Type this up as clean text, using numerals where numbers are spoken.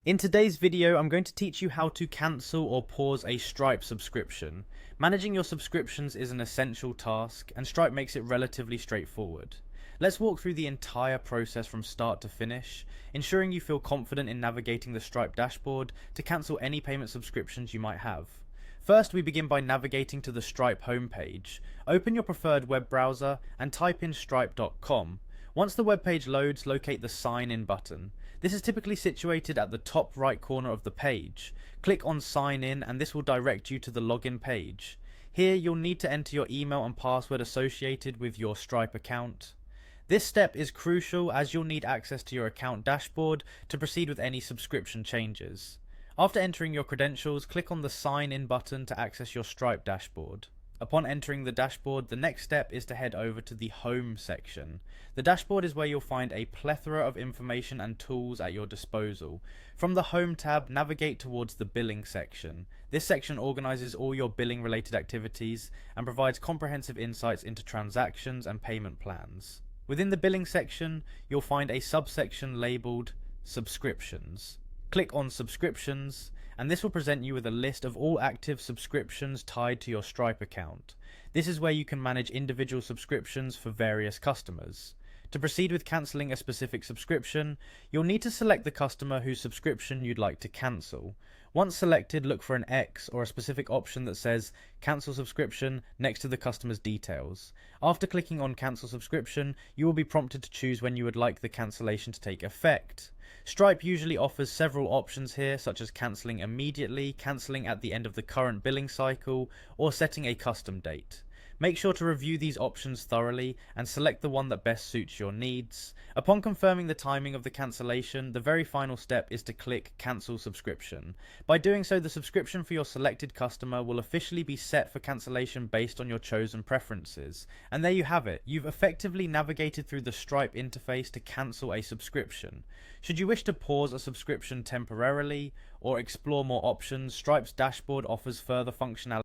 In today's video, I'm going to teach you how to cancel or pause a Stripe subscription. Managing your subscriptions is an essential task, and Stripe makes it relatively straightforward. Let's walk through the entire process from start to finish, ensuring you feel confident in navigating the Stripe dashboard to cancel any payment subscriptions you might have. First, we begin by navigating to the Stripe homepage. Open your preferred web browser and type in stripe.com. Once the web page loads, locate the Sign In button. This is typically situated at the top right corner of the page. Click on Sign In and this will direct you to the login page. Here you'll need to enter your email and password associated with your Stripe account. This step is crucial as you'll need access to your account dashboard to proceed with any subscription changes. After entering your credentials, click on the Sign In button to access your Stripe dashboard. Upon entering the dashboard, the next step is to head over to the Home section. The dashboard is where you'll find a plethora of information and tools at your disposal. From the Home tab, navigate towards the Billing section. This section organizes all your billing related activities and provides comprehensive insights into transactions and payment plans. Within the Billing section, you'll find a subsection labeled Subscriptions. Click on Subscriptions, and this will present you with a list of all active subscriptions tied to your Stripe account. This is where you can manage individual subscriptions for various customers. To proceed with cancelling a specific subscription, you'll need to select the customer whose subscription you'd like to cancel. Once selected, look for an X or a specific option that says Cancel Subscription next to the customer's details. After clicking on Cancel Subscription, you will be prompted to choose when you would like the cancellation to take effect. Stripe usually offers several options here, such as cancelling immediately, cancelling at the end of the current billing cycle, or setting a custom date. Make sure to review these options thoroughly and select the one that best suits your needs. Upon confirming the timing of the cancellation, the very final step is to click Cancel Subscription. By doing so, the subscription for your selected customer will officially be set for cancellation based on your chosen preferences. And there you have it. You've effectively navigated through the Stripe interface to cancel a subscription. Should you wish to pause a subscription temporarily or explore more options, Stripe's dashboard offers further functionality